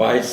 22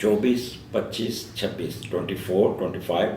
24, 25, 26, 24, 25,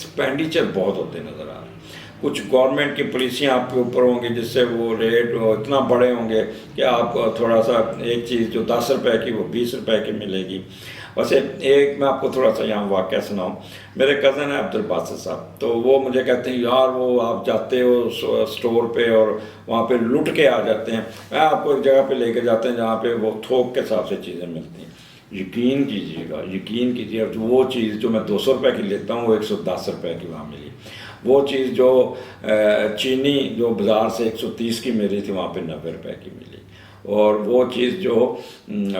expenditure بہت ہوتے نظر آ رہے ہیں. کچھ گورنمنٹ کی پالیسیاں آپ کے اوپر ہوں گی جس سے وہ ریٹ اتنا بڑے ہوں گے کہ آپ تھوڑا سا ایک چیز جو 10 روپے کی وہ 20 روپے کی ملے گی. ویسے ایک میں آپ کو تھوڑا سا یہاں واقعہ سناؤں. میرے کزن ہیں عبدالباسط صاحب, تو وہ مجھے کہتے ہیں یار وہ آپ جاتے ہو اسٹور پہ اور وہاں پہ لٹ کے آ جاتے ہیں, میں آپ کو ایک جگہ پہ لے کے جاتے ہیں جہاں پہ وہ تھوک کے حساب سے چیزیں ملتی ہیں. یقین کیجیے وہ چیز جو میں 200 روپے کی لیتا ہوں وہ 110 روپے کی وہاں ملی. وہ چیز جو چینی جو بازار سے 130 کی ملی تھی وہاں پہ 90 روپے کی ملی. اور وہ چیز جو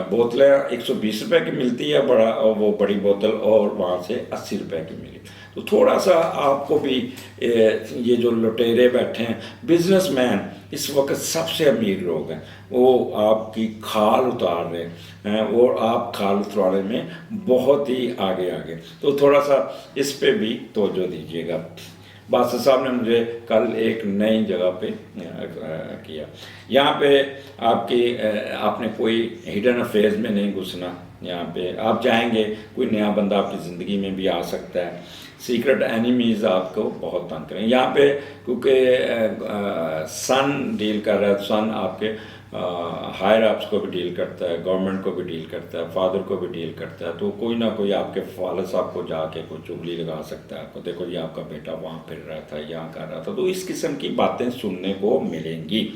بوتلیں 120 روپے کی ملتی ہے وہ بڑی بوتل, اور وہاں سے 80 روپے کی ملی. تو تھوڑا سا آپ کو بھی یہ جو لٹیرے بیٹھے ہیں, بزنس مین اس وقت سب سے امیر لوگ ہیں, وہ آپ کی کھال اتار رہے ہیں اور آپ کھال اتارنے میں بہت ہی آگے. تو تھوڑا سا اس پہ بھی توجہ دیجیے گا. باسط صاحب نے مجھے کل ایک نئی جگہ پہ کیا. یہاں پہ آپ نے کوئی ہڈن افیئرز میں نہیں گھسنا. یہاں پہ آپ جائیں گے کوئی نیا بندہ آپ کی زندگی میں بھی آ سکتا ہے. سیکرٹ اینیمیز آپ کو بہت تنگ کریں یہاں پہ, کیونکہ سن ڈیل کر رہا ہے. سن آپ کے ہائر اپس کو بھی ڈیل کرتا ہے, گورنمنٹ کو بھی ڈیل کرتا ہے, فادر کو بھی ڈیل کرتا ہے. تو کوئی نہ کوئی آپ کے والد صاحب کو جا کے کوئی چغلی لگا سکتا ہے آپ کو, دیکھو یہ آپ کا بیٹا وہاں پھر رہا تھا, یہاں کر رہا تھا. تو اس قسم کی باتیں سننے کو ملیں گی.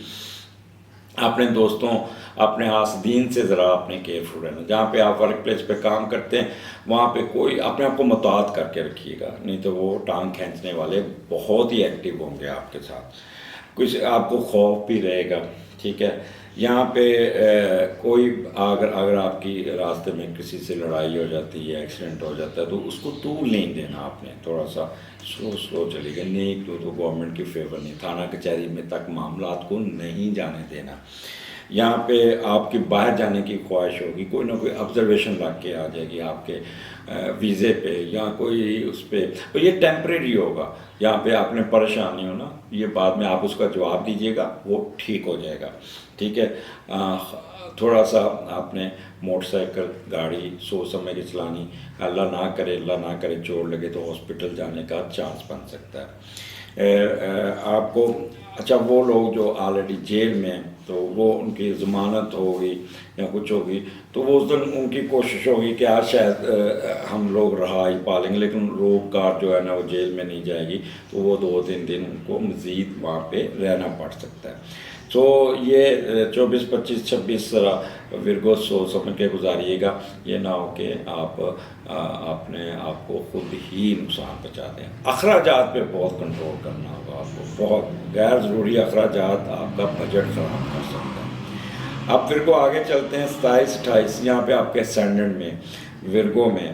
اپنے دوستوں, اپنے حاسدین سے ذرا اپنے کیئرفل رہنا. جہاں پہ آپ ورک پلیس پہ کام کرتے ہیں وہاں پہ کوئی اپنے آپ کو محتاط کر کے رکھیے گا, نہیں تو وہ ٹانگ کھینچنے والے بہت ہی ایکٹیو ہوں گے آپ کے ساتھ. کچھ آپ کو خوف بھی رہے گا. ٹھیک ہے, یہاں پہ کوئی اگر آپ کی راستے میں کسی سے لڑائی ہو جاتی ہے, ایکسیڈنٹ ہو جاتا ہے, تو اس کو طول نہیں دینا. آپ نے تھوڑا سا سلو چلے گا. نہیں تو گورنمنٹ کی فیور نہیں, تھانہ کچہری میں تک معاملات کو نہیں جانے دینا. یہاں پہ آپ کی باہر جانے کی خواہش ہوگی, کوئی نہ کوئی آبزرویشن لگ کے آ جائے گی آپ کے ویزے پہ یا کوئی اس پہ, تو یہ ٹیمپریری ہوگا. یہاں پہ آپ نے پریشانی ہونا, یہ بعد میں آپ اس کا جواب دیجیے گا, وہ ٹھیک ہو جائے گا. ٹھیک ہے, تھوڑا سا آپ نے موٹر سائیکل گاڑی سوچ سمجھ کے چلانی. اللہ نہ کرے چوٹ لگے تو ہاسپٹل جانے کا چانس بن سکتا ہے آپ کو. اچھا, وہ لوگ جو آلریڈی جیل میں ہیں تو وہ ان کی ضمانت ہوگی یا کچھ ہوگی, تو وہ اس دن ان کی کوشش ہوگی کہ آج شاید ہم لوگ رہائی پا لیں گے, لیکن روک کار جو ہے نا وہ جیل میں نہیں جائے گی, تو وہ 2-3 دن ان کو مزید وہاں پہ رہنا پڑ سکتا ہے. تو یہ 24 25 26 ذرا ورگو سوچ سمجھ کے گزاریے گا. یہ نہ ہو کہ آپ اپنے آپ کو خود ہی نقصان پہنچا دیں. اخراجات پہ بہت کنٹرول کرنا ہوگا آپ کو. بہت غیر ضروری اخراجات آپ کا بجٹ خراب کر سکتے ہیں. اب ورگو آگے چلتے ہیں. 27 28 یہاں پہ آپ کے اسٹینڈرڈ میں ورگو میں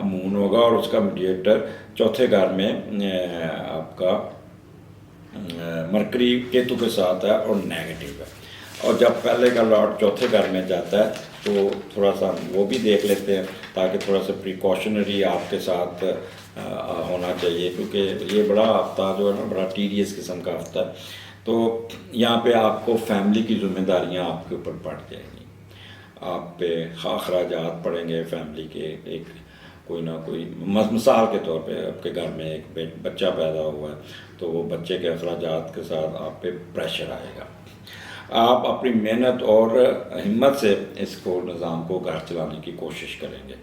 امون ہوگا, اور اس کا میڈیٹر چوتھے گھر میں آپ کا مرکری کیتو کے ساتھ ہے اور نیگیٹو ہے. اور جب پہلے کا لاٹ چوتھے گھر میں جاتا ہے تو تھوڑا سا وہ بھی دیکھ لیتے ہیں, تاکہ تھوڑا سا پریکاشنری آپ کے ساتھ ہونا چاہیے, کیونکہ یہ بڑا ہفتہ جو ہے نا بڑا ٹیڈیس قسم کا ہفتہ ہے. تو یہاں پہ آپ کو فیملی کی ذمہ داریاں آپ کے اوپر پڑ جائیں گی. آپ پہ اخراجات پڑیں گے فیملی کے. ایک کوئی نہ کوئی مثال کے طور پہ آپ کے گھر میں ایک بچہ پیدا ہوا ہے, تو وہ بچے کے اخراجات کے ساتھ آپ پہ پریشر آئے گا. آپ اپنی محنت اور ہمت سے اس کو نظام کو گھر چلانے کی کوشش کریں گے.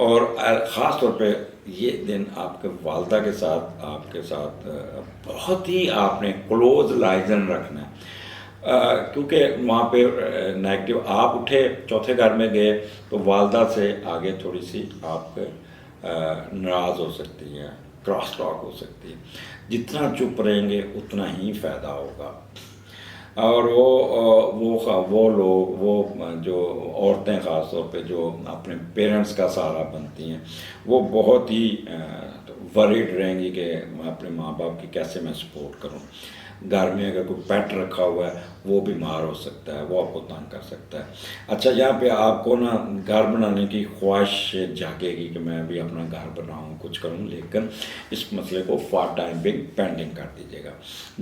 اور خاص طور پہ یہ دن آپ کے والدہ کے ساتھ آپ کے ساتھ بہت ہی آپ نے کلوز لائزن رکھنا ہے, کیونکہ وہاں پہ نیگیٹو آپ اٹھے چوتھے گھر میں گئے تو والدہ سے آگے تھوڑی سی آپ ناراض ہو سکتی ہے, کراس ٹاک ہو سکتی ہے. جتنا چپ رہیں گے اتنا ہی فائدہ ہوگا. اور وہ لوگ وہ جو عورتیں خاص طور پہ جو اپنے پیرنٹس کا سہارا بنتی ہیں, وہ بہت ہی وریڈ رہیں گی کہ میں اپنے ماں باپ کی کیسے میں سپورٹ کروں. گھر میں اگر کوئی پیٹ رکھا ہوا ہے وہ بیمار ہو سکتا ہے، وہ آپ کو تنگ کر سکتا ہے۔ اچھا یہاں پہ آپ کو نا گھر بنانے کی خواہش جاگے گی کہ میں بھی اپنا گھر بناؤں کچھ کروں، لیکن اس مسئلے کو فار ٹائم بنگ پینڈنگ کر دیجیے گا۔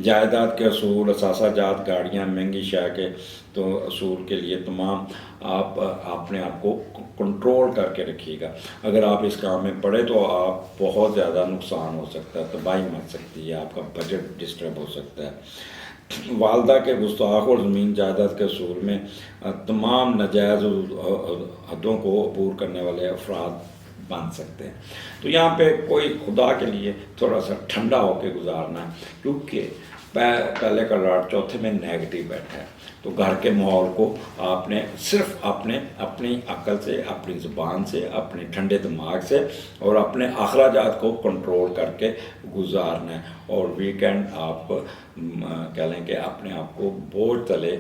جائیداد کے اصول، اثاثہ جات، گاڑیاں، مہنگی شے کے تو اصول کے لیے تمام آپ اپنے آپ کو کنٹرول کر کے رکھیے گا۔ اگر آپ اس کام میں پڑے تو آپ بہت زیادہ نقصان ہو سکتا ہے، تباہی مچ سکتی ہے، آپ کا بجٹ ڈسٹرب ہو سکتا ہے۔ والدہ کے گستاخ اور زمین جائیداد کے اصول میں تمام ناجائز حدوں کو عبور کرنے والے افراد بن سکتے ہیں۔ تو یہاں پہ کوئی خدا کے لیے تھوڑا سا ٹھنڈا ہو کے گزارنا ہے، کیونکہ پہلے کا لاٹ چوتھے میں نیگیٹو بیٹھا ہے۔ تو گھر کے ماحول کو آپ نے صرف اپنی عقل سے، اپنی زبان سے، اپنے ٹھنڈے دماغ سے اور اپنے اخراجات کو کنٹرول کر کے گزارنا ہے، اور ویکینڈ آپ کہہ لیں کہ اپنے آپ کو بوجھ تلے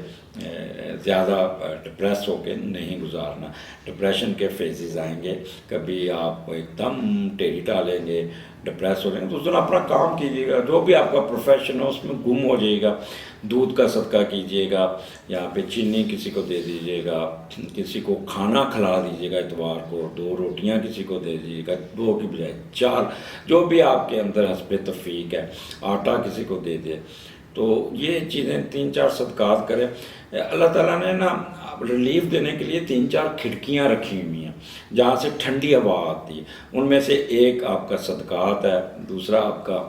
زیادہ ڈپریس ہو کے نہیں گزارنا۔ ڈپریشن کے فیزز آئیں گے، کبھی آپ ایک دم ٹیڑھی ڈالیں گے، ڈپریس ہو جائیں گے، تو اس دن اپنا کام کیجیے گا، جو بھی آپ کا پروفیشن ہو اس میں گم ہو جائے گا۔ دودھ کا صدقہ کیجیے گا، یہاں پہ چینی کسی کو دے دیجیے گا، کسی کو کھانا کھلا دیجیے گا، اتوار کو 2 روٹیاں کسی کو دے دیجیے گا، 2 کی بجائے 4، جو بھی آپ کے اندر حسب تفریق ہے، آٹا کسی کو دے دے۔ تو یہ چیزیں 3-4 صدقات کریں۔ اللہ تعالیٰ نے نا ریلیف دینے کے لیے 3-4 کھڑکیاں رکھی ہوئی ہیں جہاں سے ٹھنڈی ہوا آتی ہے، ان میں سے ایک آپ کا صدقات ہے، دوسرا آپ کا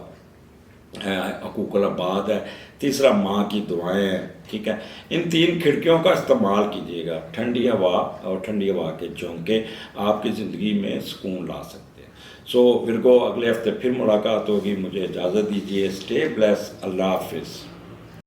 حقوق العباد ہے، تیسرا ماں کی دعائیں ہیں، ٹھیک ہے۔ ان 3 کھڑکیوں کا استعمال کیجیے گا۔ ٹھنڈی ہوا اور ٹھنڈی ہوا کے جھونکے آپ کی زندگی میں سکون لا سکتے ہیں۔ سو ورگو، اگلے ہفتے پھر ملاقات ہوگی، مجھے اجازت دیجیے، اسٹے بلیس، اللہ حافظ۔